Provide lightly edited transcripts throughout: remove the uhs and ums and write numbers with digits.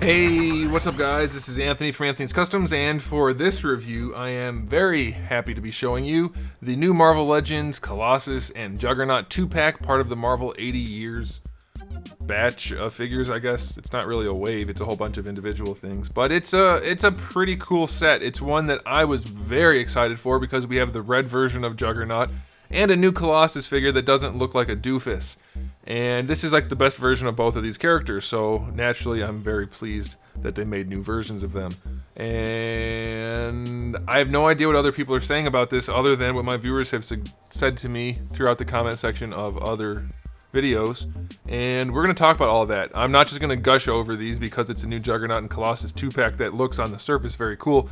Hey, what's up guys? This is Anthony from Anthony's Customs, and for this review, I am very happy to be showing you the new Marvel Legends, Colossus, and Juggernaut 2-pack, part of the Marvel 80 years batch of figures, I guess. It's not really a wave, it's a whole bunch of individual things, but it's a pretty cool set. It's one that I was very excited for because we have the red version of Juggernaut and a new Colossus figure that doesn't look like a doofus. And this is like the best version of both of these characters, so naturally I'm very pleased that they made new versions of them. And I have no idea what other people are saying about this other than what my viewers have said to me throughout the comment section of other videos, and we're going to talk about all of that. I'm not just going to gush over these because it's a new Juggernaut and Colossus 2-pack that looks on the surface very cool.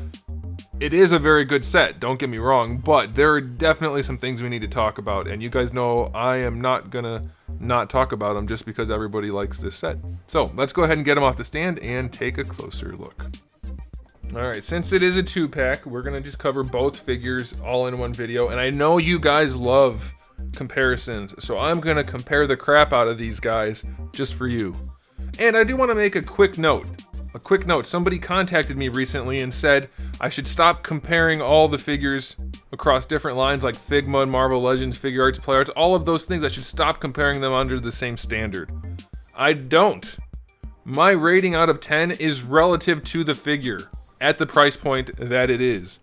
It is a very good set, don't get me wrong, but there are definitely some things we need to talk about, and you guys know I am not gonna not talk about them just because everybody likes this set. So let's go ahead and get them off the stand and take a closer look. Alright, since it is a 2-pack, we're gonna just cover both figures all in one video, and I know you guys love comparisons, so I'm gonna compare the crap out of these guys just for you. And I do want to make a quick note. Somebody contacted me recently and said I should stop comparing all the figures across different lines like Figma and Marvel Legends, Figure Arts, Play Arts, all of those things. I should stop comparing them under the same standard. I don't. My rating out of 10 is relative to the figure at the price point that it is.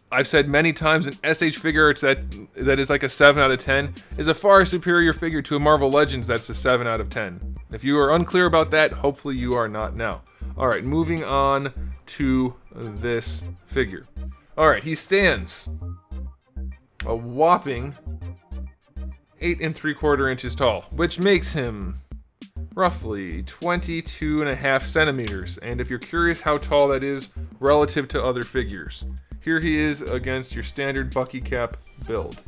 I've said many times an SH Figure Arts that is like a 7 out of 10 is a far superior figure to a Marvel Legends that's a 7 out of 10. If you are unclear about that, hopefully you are not now. Alright, moving on to this figure. Alright, he stands a whopping 8 3/4 inches tall, which makes him roughly 22.5 centimeters. And if you're curious how tall that is relative to other figures, here he is against your standard Bucky cap build.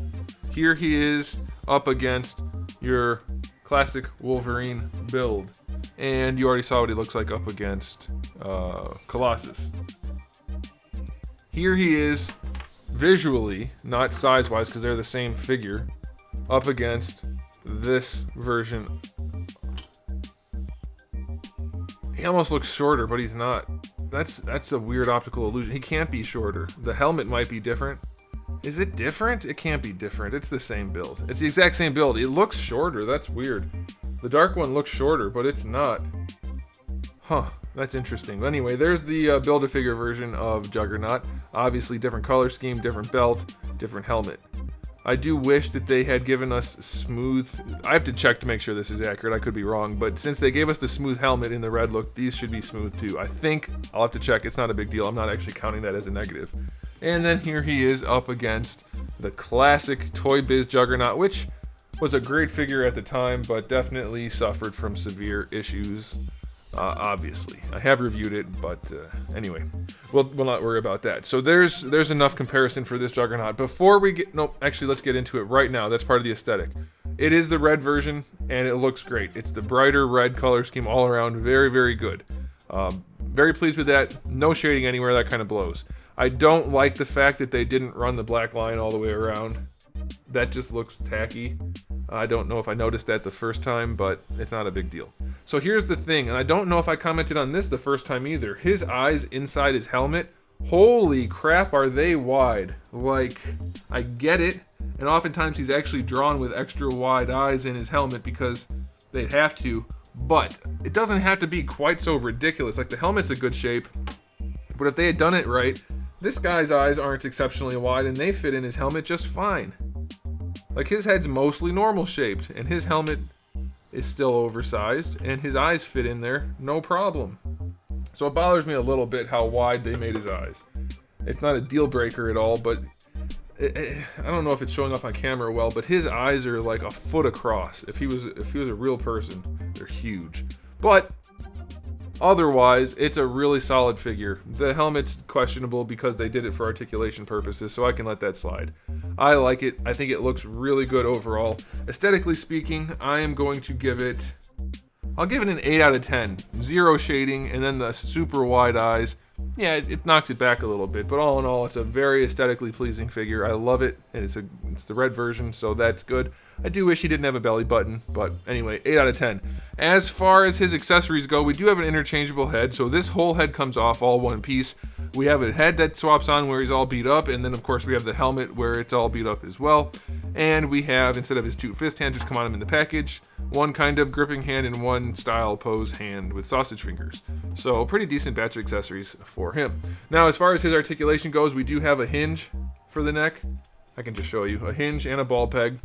Here he is up against your classic Wolverine build. And you already saw what he looks like up against Colossus. Here he is visually, not size-wise because they're the same figure, up against this version. He almost looks shorter, but he's not. That's a weird optical illusion. He can't be shorter. The helmet might be different. Is it different? It can't be different. It's the same build. It's the exact same build. It looks shorter. That's weird. The dark one looks shorter, but it's not. Huh. That's interesting. Anyway, there's the Build-A-Figure version of Juggernaut. Obviously, different color scheme, different belt, different helmet. I do wish that they had given us smooth... I have to check to make sure this is accurate. I could be wrong. But since they gave us the smooth helmet in the red look, these should be smooth too. I think. I'll have to check. It's not a big deal. I'm not actually counting that as a negative. And then here he is up against the classic Toy Biz Juggernaut, which was a great figure at the time, but definitely suffered from severe issues. Obviously, I have reviewed it, but anyway, we'll not worry about that. So there's enough comparison for this Juggernaut. Before we get, no, actually, let's get into it right now. That's part of the aesthetic. It is the red version, and it looks great. It's the brighter red color scheme all around. Very, very good. Very pleased with that. No shading anywhere. That kind of blows. I don't like the fact that they didn't run the black line all the way around. That just looks tacky. I don't know if I noticed that the first time, but it's not a big deal. So here's the thing, and I don't know if I commented on this the first time either. His eyes inside his helmet, holy crap, are they wide. Like, I get it, and oftentimes he's actually drawn with extra wide eyes in his helmet because they'd have to, but it doesn't have to be quite so ridiculous. Like, the helmet's a good shape, but if they had done it right, this guy's eyes aren't exceptionally wide and they fit in his helmet just fine. Like, his head's mostly normal shaped and his helmet is still oversized and his eyes fit in there no problem. So it bothers me a little bit how wide they made his eyes. It's not a deal breaker at all, but I don't know if it's showing up on camera well, but his eyes are like a foot across. If he was a real person, they're huge. But otherwise, it's a really solid figure. The helmet's questionable because they did it for articulation purposes, so I can let that slide. I like it. I think it looks really good overall. Aesthetically speaking, I am going to give it... I'll give it an 8 out of 10. Zero shading, and then the super wide eyes. yeah, it knocks it back a little bit, but all in all, it's a very aesthetically pleasing figure. I love it, and it's the red version, so that's good. I do wish he didn't have a belly button, but anyway, 8 out of 10. As far as his accessories go, we do have an interchangeable head, so this whole head comes off all one piece. We have a head that swaps on where he's all beat up, and then of course we have the helmet where it's all beat up as well. And we have, instead of his 2 fist hands which come on him in the package, one kind of gripping hand and one style pose hand with sausage fingers. So pretty decent batch of accessories for him. Now as far as his articulation goes, we do have a hinge for the neck. I can just show you a hinge and a ball peg.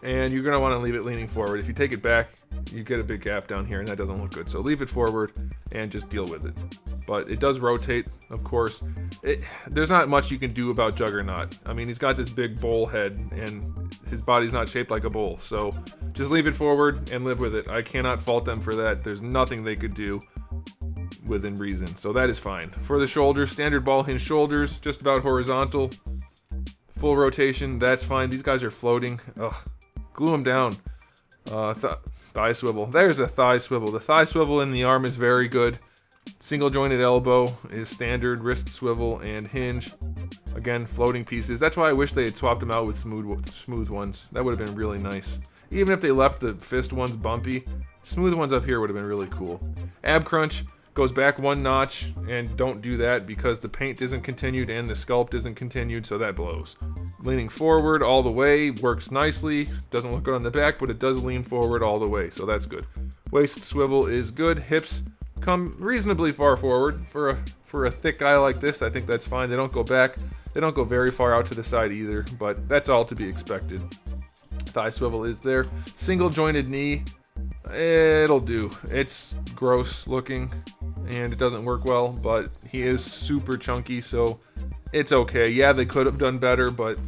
And you're going to want to leave it leaning forward. If you take it back, you get a big gap down here, and that doesn't look good. So leave it forward and just deal with it. But it does rotate, of course. There's not much you can do about Juggernaut. I mean, he's got this big bowl head, and his body's not shaped like a bowl. So just leave it forward and live with it. I cannot fault them for that. There's nothing they could do within reason. So that is fine. For the shoulders, standard ball hinge shoulders, just about horizontal. Full rotation, that's fine. These guys are floating. Ugh. Glue them down. Thigh swivel. There's a thigh swivel. The thigh swivel in the arm is very good. Single jointed elbow is standard, wrist swivel and hinge. Again, floating pieces. That's why I wish they had swapped them out with smooth ones. That would have been really nice. Even if they left the fist ones bumpy, smooth ones up here would have been really cool. Ab crunch goes back 1 notch, and don't do that because the paint isn't continued and the sculpt isn't continued, so that blows. Leaning forward all the way works nicely. Doesn't look good on the back, but it does lean forward all the way, so that's good. Waist swivel is good. Hips come reasonably far forward. For a thick guy like this, I think that's fine. They don't go back. They don't go very far out to the side either, but that's all to be expected. Thigh swivel is there. Single jointed knee. It'll do. It's gross looking and it doesn't work well, but he is super chunky, so it's okay. Yeah, they could have done better, but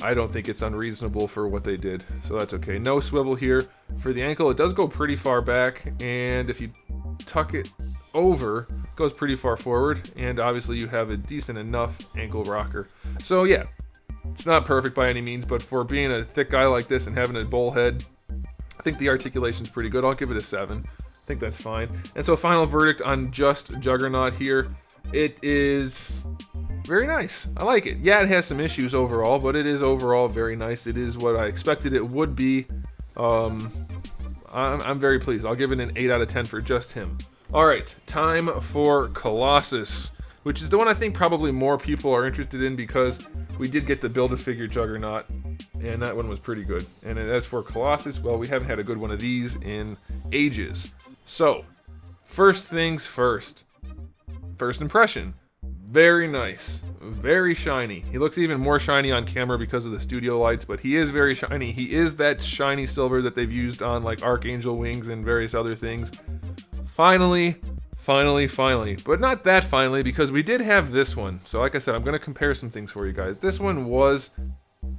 I don't think it's unreasonable for what they did, so that's okay. No swivel here. For the ankle, it does go pretty far back, and if you tuck it over, it goes pretty far forward, and obviously you have a decent enough ankle rocker. So yeah, it's not perfect by any means, but for being a thick guy like this and having a bowl head, I think the articulation's pretty good. I'll give it a 7. I think that's fine. And so final verdict on just Juggernaut here. It is very nice. I like it. Yeah, it has some issues overall, but it is overall very nice. It is what I expected it would be. I'm very pleased. I'll give it an 8 out of 10 for just him. All right, time for Colossus, which is the one I think probably more people are interested in because we did get the Build-A-Figure Juggernaut, and that one was pretty good. And as for Colossus, well, we haven't had a good one of these in ages. So, first things first. First impression. Very nice. Very shiny. He looks even more shiny on camera because of the studio lights, but he is very shiny. He is that shiny silver that they've used on like Archangel wings and various other things. Finally. But not that finally, because we did have this one. So like I said, I'm going to compare some things for you guys. This one was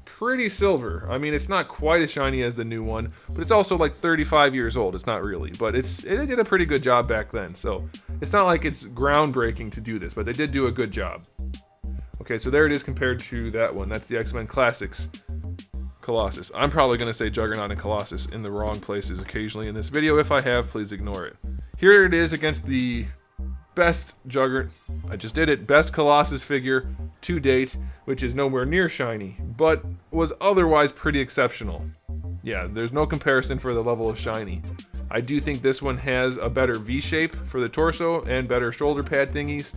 pretty silver. I mean, it's not quite as shiny as the new one, but it's also like 35 years old. It's not really, but it did a pretty good job back then. So it's not like it's groundbreaking to do this, but they did do a good job. Okay, so there it is compared to that one. That's the X-Men Classics Colossus. I'm probably going to say Juggernaut and Colossus in the wrong places occasionally in this video. If I have, please ignore it. Here it is against the best best Colossus figure to date, which is nowhere near shiny, but was otherwise pretty exceptional. Yeah, there's no comparison for the level of shiny. I do think this one has a better V shape for the torso and better shoulder pad thingies,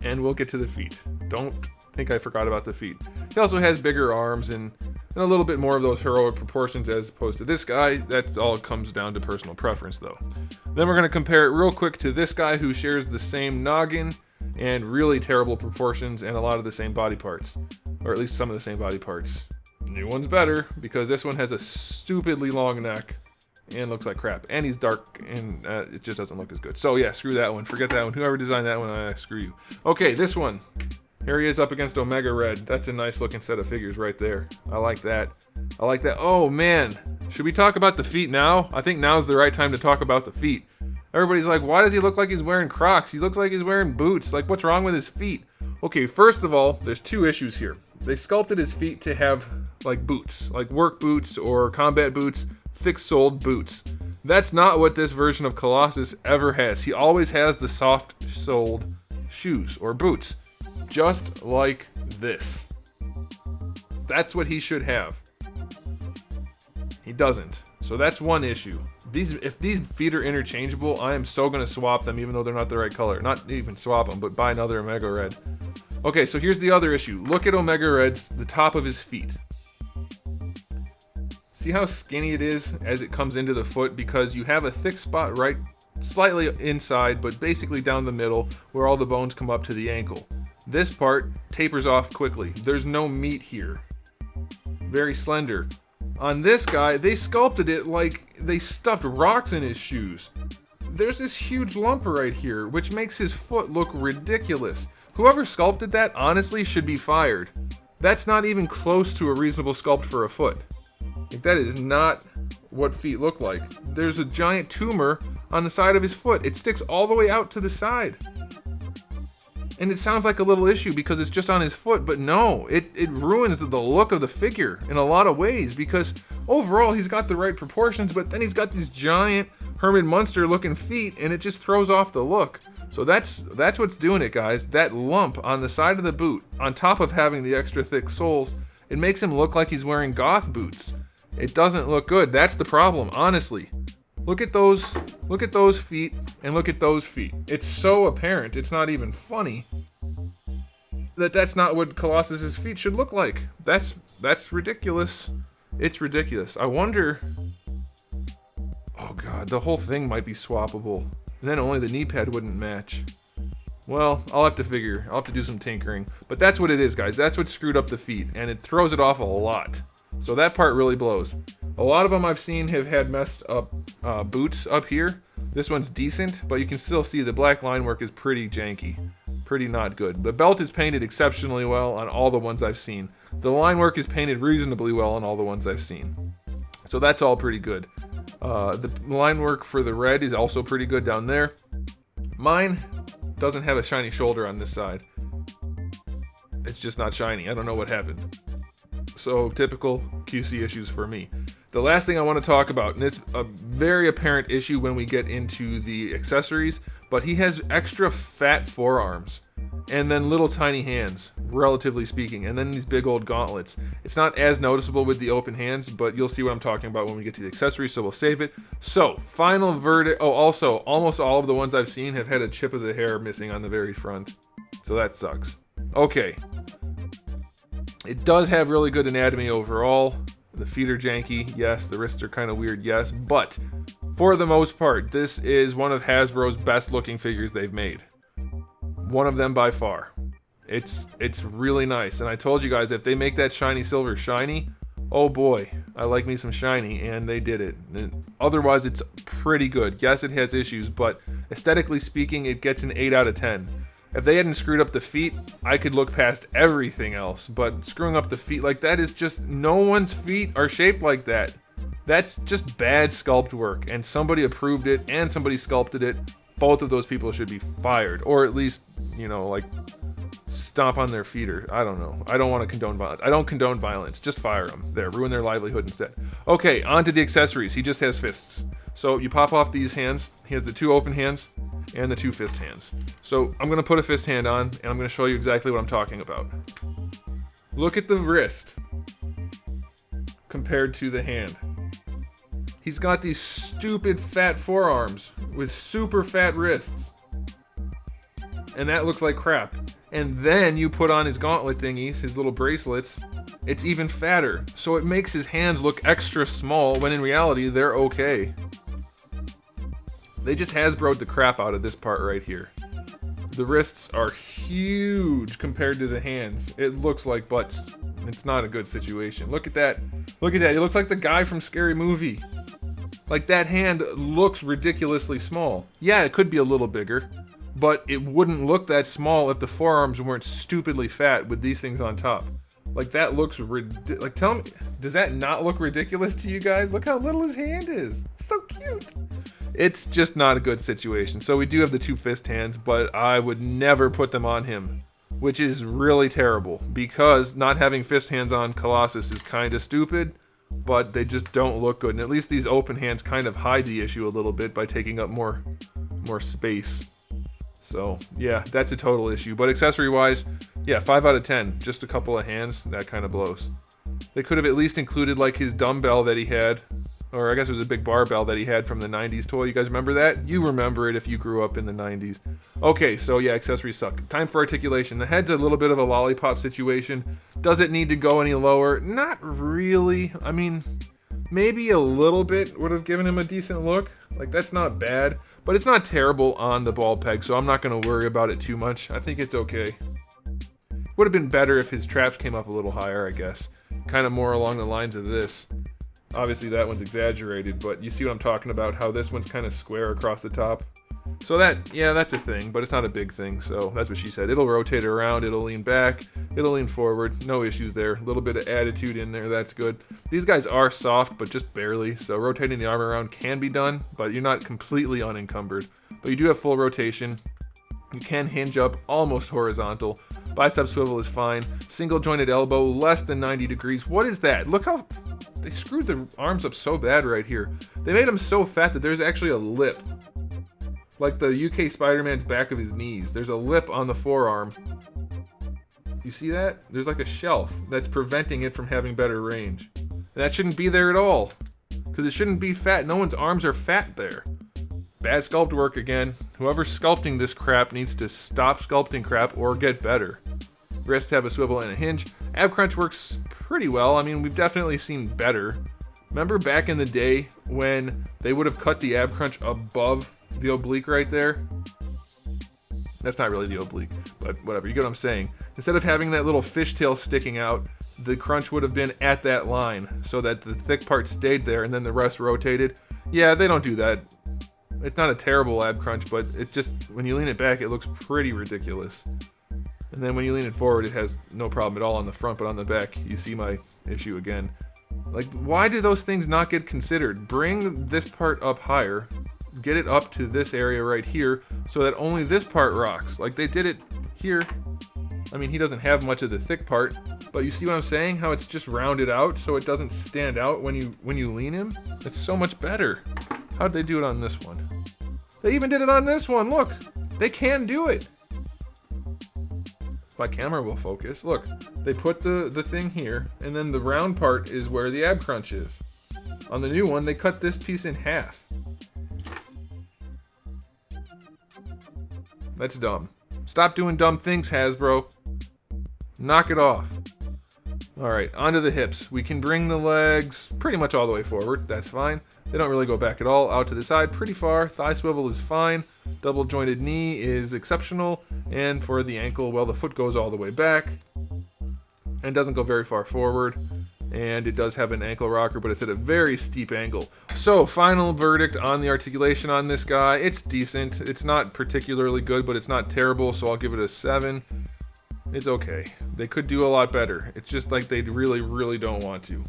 and we'll get to the feet. Don't think I forgot about the feet. He also has bigger arms and a little bit more of those heroic proportions as opposed to this guy. That all comes down to personal preference though. Then we're going to compare it real quick to this guy who shares the same noggin and really terrible proportions and a lot of the same body parts, or at least some of the same body parts. The new one's better because this one has a stupidly long neck and looks like crap, and he's dark and it just doesn't look as good. So yeah, screw that one, forget that one. Whoever designed that one, screw you. Okay, this one. Here he is up against Omega Red. That's a nice looking set of figures right there. I like that. Oh man, should we talk about the feet now? I think now's the right time to talk about the feet. Everybody's like, why does he look like he's wearing Crocs? He looks like he's wearing boots. Like, what's wrong with his feet? Okay, first of all, there's 2 issues here. They sculpted his feet to have like boots, like work boots or combat boots, thick-soled boots. That's not what this version of Colossus ever has. He always has the soft soled shoes or boots. Just like this. That's what he should have. He doesn't. So that's one issue. If these feet are interchangeable, I am so going to swap them even though they're not the right color. Not even swap them, but buy another Omega Red. Okay, so here's the other issue. Look at Omega Red's, the top of his feet. See how skinny it is as it comes into the foot? Because you have a thick spot right slightly inside, but basically down the middle where all the bones come up to the ankle. This part tapers off quickly. There's no meat here. Very slender. On this guy, they sculpted it like they stuffed rocks in his shoes. There's this huge lump right here, which makes his foot look ridiculous. Whoever sculpted that, honestly, should be fired. That's not even close to a reasonable sculpt for a foot. Like, that is not what feet look like. There's a giant tumor on the side of his foot. It sticks all the way out to the side. And it sounds like a little issue because it's just on his foot, but no, it ruins the look of the figure in a lot of ways because overall he's got the right proportions, but then he's got these giant Herman Munster looking feet and it just throws off the look. So that's what's doing it, guys. That lump on the side of the boot, on top of having the extra thick soles, it makes him look like he's wearing goth boots. It doesn't look good. That's the problem, honestly. Look at those feet and look at those feet. It's so apparent, it's not even funny that that's not what Colossus's feet should look like. That's ridiculous. It's ridiculous. I wonder, oh god, the whole thing might be swappable. And then only the knee pad wouldn't match. Well, I'll have to do some tinkering. But that's what it is, guys. That's what screwed up the feet, and it throws it off a lot. So that part really blows. A lot of them I've seen have had messed up boots up here. This one's decent, but you can still see the black line work is pretty janky. Pretty not good. The belt is painted exceptionally well on all the ones I've seen. The line work is painted reasonably well on all the ones I've seen. So that's all pretty good. The line work for the red is also pretty good down there. Mine doesn't have a shiny shoulder on this side. It's just not shiny. I don't know what happened. So typical QC issues for me. The last thing I want to talk about, and it's a very apparent issue when we get into the accessories, but he has extra fat forearms and then little tiny hands, relatively speaking, and then these big old gauntlets. It's not as noticeable with the open hands, but you'll see what I'm talking about when we get to the accessories, so we'll save it. So, final verdict. Oh, also, almost all of the ones I've seen have had a chip of the hair missing on the very front. So that sucks. Okay. It does have really good anatomy overall. The feet are janky, yes. The wrists are kind of weird, yes. But for the most part, this is one of Hasbro's best looking figures they've made. One of them by far. It's really nice. And I told you guys, if they make that shiny silver shiny, oh boy, I like me some shiny, and they did it. And otherwise, it's pretty good. Yes, it has issues, but aesthetically speaking, it gets an 8 out of 10. If they hadn't screwed up the feet, I could look past everything else. But screwing up the feet like that is just, no one's feet are shaped like that. That's just bad sculpt work. And somebody approved it and somebody sculpted it. Both of those people should be fired. Or at least, you know, like, stomp on their feet, or I don't know. I don't want to condone violence. I don't condone violence. Just fire them. There, ruin their livelihood instead. Okay, on to the accessories. He just has fists. So you pop off these hands. He has the 2 open hands and the 2 fist hands. So I'm going to put a fist hand on, and I'm going to show you exactly what I'm talking about. Look at the wrist compared to the hand. He's got these stupid fat forearms with super fat wrists. And that looks like crap. And then you put on his gauntlet thingies, his little bracelets, it's even fatter. So it makes his hands look extra small when in reality they're okay. They just Hasbro'd the crap out of this part right here. The wrists are huge compared to the hands. It looks like butts. It's not a good situation. Look at that. Look at that. He looks like the guy from Scary Movie. Like, that hand looks ridiculously small. Yeah, it could be a little bigger, but it wouldn't look that small if the forearms weren't stupidly fat with these things on top. Like, that looks like, tell me, does that not look ridiculous to you guys? Look how little his hand is. It's so cute. It's just not a good situation. So we do have the 2 fist hands, but I would never put them on him, which is really terrible, because not having fist hands on Colossus is kind of stupid, but they just don't look good. And at least these open hands kind of hide the issue a little bit by taking up more space. So yeah, that's a total issue. But accessory wise, yeah, 5 out of 10. Just a couple of hands, that kind of blows. They could have at least included like his dumbbell that he had. Or I guess it was a big barbell that he had from the 90s toy. You guys remember that? You remember it if you grew up in the 90s. Okay, so yeah, accessories suck. Time for articulation. The head's a little bit of a lollipop situation. Does it need to go any lower? Not really. I mean, maybe a little bit would have given him a decent look. Like, that's not bad. But it's not terrible on the ball peg, so I'm not going to worry about it too much. I think it's okay. Would have been better if his traps came up a little higher, I guess. Kind of more along the lines of this. Obviously that one's exaggerated, but you see what I'm talking about, how this one's kind of square across the top. So that, yeah, that's a thing, but it's not a big thing, so that's what she said. It'll rotate around, it'll lean back, it'll lean forward, no issues there. A little bit of attitude in there, that's good. These guys are soft, but just barely, so rotating the arm around can be done, but you're not completely unencumbered. But you do have full rotation. You can hinge up almost horizontal. Bicep swivel is fine. Single jointed elbow, less than 90 degrees. What is that? Look how they screwed the arms up so bad right here. They made them so fat that there's actually a lip. Like the UK Spider-Man's back of his knees. There's a lip on the forearm. You see that? There's like a shelf that's preventing it from having better range. And that shouldn't be there at all. Because it shouldn't be fat. No one's arms are fat there. Bad sculpt work again. Whoever's sculpting this crap needs to stop sculpting crap or get better. The rest have a swivel and a hinge. Ab crunch works pretty well. I mean, we've definitely seen better. Remember back in the day when they would have cut the ab crunch above the oblique right there? That's not really the oblique, but whatever, you get what I'm saying. Instead of having that little fishtail sticking out, the crunch would have been at that line so that the thick part stayed there and then the rest rotated. Yeah, they don't do that. It's not a terrible ab crunch, but it just, when you lean it back, it looks pretty ridiculous. And then when you lean it forward, it has no problem at all on the front, but on the back, you see my issue again. Like, why do those things not get considered? Bring this part up higher, get it up to this area right here, so that only this part rocks. Like they did it here. I mean, he doesn't have much of the thick part, but you see what I'm saying? How it's just rounded out so it doesn't stand out when you lean him? It's so much better. How'd they do it on this one? They even did it on this one, look! They can do it! My camera will focus. Look, they put the thing here, and then the round part is where the ab crunch is. On the new one, they cut this piece in half. That's dumb. Stop doing dumb things, Hasbro. Knock it off. Alright, onto the hips. We can bring the legs pretty much all the way forward. That's fine. They don't really go back at all. Out to the side, pretty far. Thigh swivel is fine. Double jointed knee is exceptional. And for the ankle, well, the foot goes all the way back and doesn't go very far forward. And it does have an ankle rocker, but it's at a very steep angle. So, final verdict on the articulation on this guy. It's decent. It's not particularly good, but it's not terrible, so I'll give it a 7. It's okay. They could do a lot better. It's just like they really, really don't want to.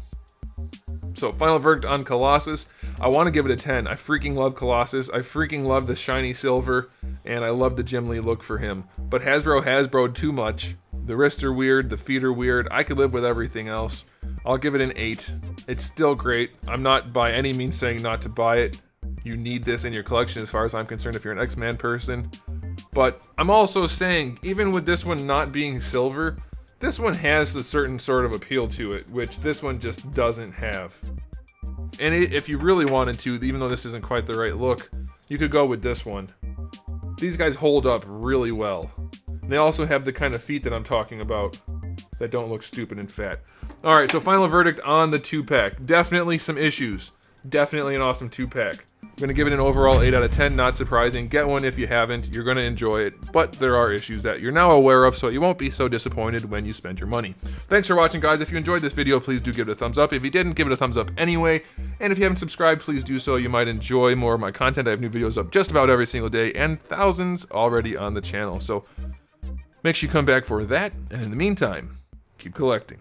So, final verdict on Colossus. I want to give it a 10. I freaking love Colossus. I freaking love the shiny silver, and I love the Jim Lee look for him. But Hasbro'd too much. The wrists are weird, the feet are weird. I could live with everything else. I'll give it an 8. It's still great. I'm not by any means saying not to buy it. You need this in your collection as far as I'm concerned if you're an X-Men person. But I'm also saying, even with this one not being silver, this one has a certain sort of appeal to it, which this one just doesn't have. And if you really wanted to, even though this isn't quite the right look, you could go with this one. These guys hold up really well. And they also have the kind of feet that I'm talking about that don't look stupid and fat. Alright, so final verdict on the 2-pack. Definitely some issues. Definitely an awesome 2-pack. I'm going to give it an overall 8 out of 10, not surprising. Get one if you haven't, you're going to enjoy it, but there are issues that you're now aware of, so you won't be so disappointed when you spend your money. Thanks for watching, guys. If you enjoyed this video, please do give it a thumbs up. If you didn't, give it a thumbs up anyway, and if you haven't subscribed, please do so. You might enjoy more of my content. I have new videos up just about every single day, and thousands already on the channel, so make sure you come back for that, and in the meantime, keep collecting.